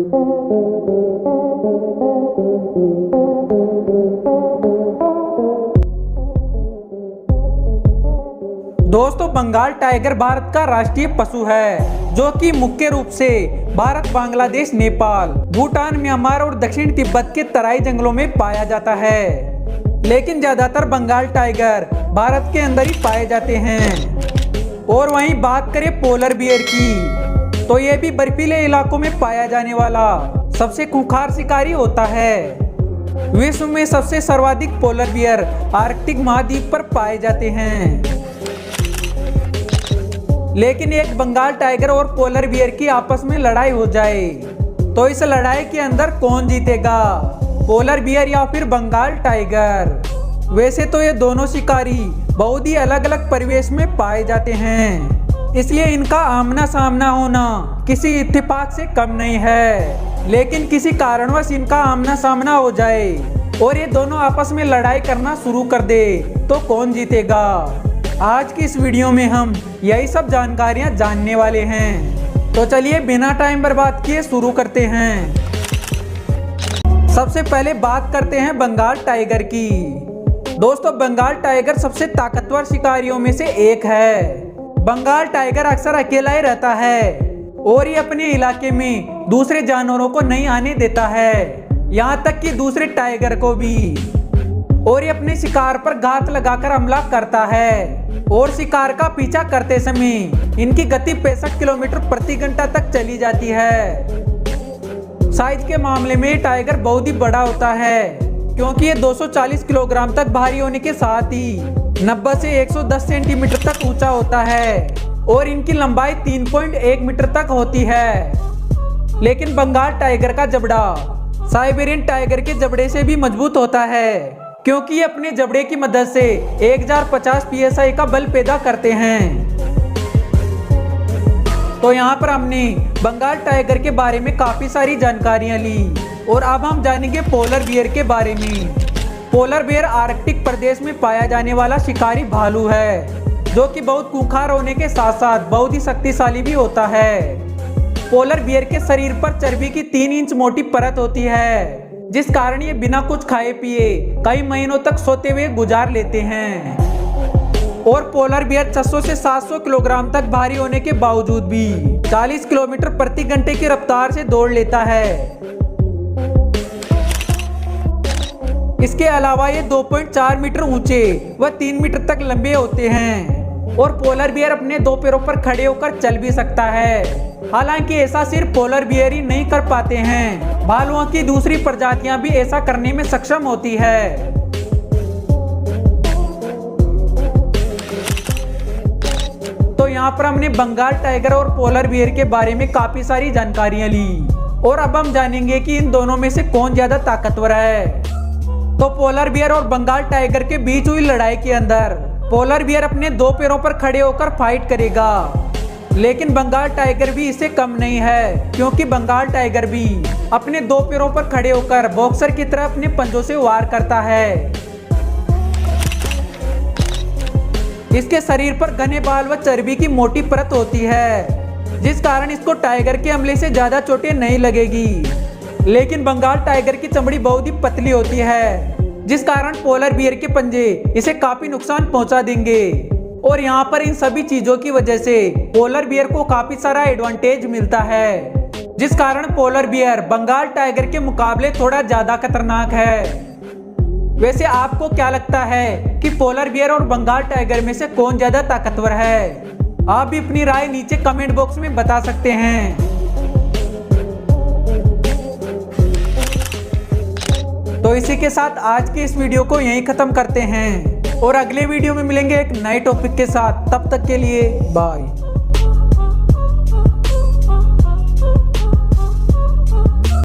दोस्तों, बंगाल टाइगर भारत का राष्ट्रीय पशु है, जो कि मुख्य रूप से भारत, बांग्लादेश, नेपाल, भूटान, म्यांमार और दक्षिण तिब्बत के तराई जंगलों में पाया जाता है। लेकिन ज्यादातर बंगाल टाइगर भारत के अंदर ही पाए जाते हैं। और वहीं बात करें पोलर बियर की, तो ये भी बर्फीले इलाकों में पाया जाने वाला सबसे खूंखार शिकारी होता है। विश्व में सबसे सर्वाधिक पोलर बियर आर्कटिक महाद्वीप पर पाए जाते हैं। लेकिन एक बंगाल टाइगर और पोलर बियर की आपस में लड़ाई हो जाए तो इस लड़ाई के अंदर कौन जीतेगा, पोलर बियर या फिर बंगाल टाइगर? वैसे तो ये दोनों शिकारी बहुत ही अलग अलग परिवेश में पाए जाते हैं, इसलिए इनका आमना सामना होना किसी इत्तेफाक से कम नहीं है। लेकिन किसी कारणवश इनका आमना सामना हो जाए और ये दोनों आपस में लड़ाई करना शुरू कर दे तो कौन जीतेगा? आज की इस वीडियो में हम यही सब जानकारियां जानने वाले हैं। तो चलिए बिना टाइम बर्बाद किए शुरू करते हैं। सबसे पहले बात करते हैं बंगाल टाइगर की। दोस्तों, बंगाल टाइगर सबसे ताकतवर शिकारियों में से एक है। बंगाल टाइगर अक्सर अकेला ही रहता है और ये अपने इलाके में दूसरे जानवरों को नहीं आने देता है, यहाँ तक कि दूसरे टाइगर को भी। और ये अपने शिकार पर घात लगाकर हमला करता है और शिकार का पीछा करते समय इनकी गति 65 किलोमीटर प्रति घंटा तक चली जाती है। साइज के मामले में टाइगर बहुत ही बड़ा होता है, क्योंकि ये 240 किलोग्राम तक भारी होने के साथ ही 90 से 110 सेंटीमीटर तक ऊंचा होता है और इनकी लंबाई 3.1 मीटर तक होती है। लेकिन बंगाल टाइगर का जबड़ा साइबेरियन टाइगर के जबड़े से भी मजबूत होता है, क्योंकि ये अपने जबड़े की मदद से 1050 psi का बल पैदा करते हैं। तो यहाँ पर हमने बंगाल टाइगर के बारे में काफी सारी जानकारियां ली और अब हम जानेंगे पोलर बियर के बारे में। पोलर बियर आर्कटिक प्रदेश में पाया जाने वाला शिकारी भालू है, जो कि बहुत खूंखार होने के साथ साथ बहुत ही शक्तिशाली भी होता है। पोलर बियर के शरीर पर चर्बी की 3 इंच मोटी परत होती है, जिस कारण ये बिना कुछ खाए पिए कई महीनों तक सोते हुए गुजार लेते हैं। और पोलर बियर 600 से 700 किलोग्राम तक भारी होने के बावजूद भी 40 किलोमीटर प्रति घंटे की रफ्तार से दौड़ लेता है। इसके अलावा ये 2.4 मीटर ऊंचे व 3 मीटर तक लंबे होते हैं। और पोलर बियर अपने 2 पैरों पर खड़े होकर चल भी सकता है। हालांकि ऐसा सिर्फ पोलर बियर ही नहीं कर पाते हैं, भालुओं की दूसरी प्रजातियां भी ऐसा करने में सक्षम होती है। तो यहाँ पर हमने बंगाल टाइगर और पोलर बियर के बारे में काफी सारी जानकारियां ली और अब हम जानेंगे कि इन दोनों में से कौन ज्यादा ताकतवर है। तो पोलर बियर और बंगाल टाइगर के बीच हुई लड़ाई के अंदर पोलर बियर अपने 2 पैरों पर खड़े होकर फाइट करेगा, लेकिन बंगाल टाइगर भी इससे कम नहीं है, क्योंकि बंगाल टाइगर भी अपने 2 पैरों पर खड़े होकर बॉक्सर की तरह अपने पंजों से वार करता है। इसके शरीर पर घने बाल व चर्बी की मोटी परत होती है, जिस कारण इसको टाइगर के हमले से ज्यादा चोटें नहीं लगेगी। लेकिन बंगाल टाइगर की चमड़ी बहुत ही पतली होती है, जिस कारण पोलर बियर के पंजे इसे काफी नुकसान पहुंचा देंगे। और यहाँ पर इन सभी चीजों की वजह से पोलर बियर को काफी सारा एडवांटेज मिलता है, जिस कारण पोलर बियर बंगाल टाइगर के मुकाबले थोड़ा ज्यादा खतरनाक है। वैसे आपको क्या लगता है कि पोलर बियर और बंगाल टाइगर में से कौन ज्यादा ताकतवर है? आप भी अपनी राय नीचे कमेंट बॉक्स में बता सकते हैं। तो इसी के साथ आज के इस वीडियो को यहीं खत्म करते हैं और अगले वीडियो में मिलेंगे एक नए टॉपिक के साथ। तब तक के लिए बाय।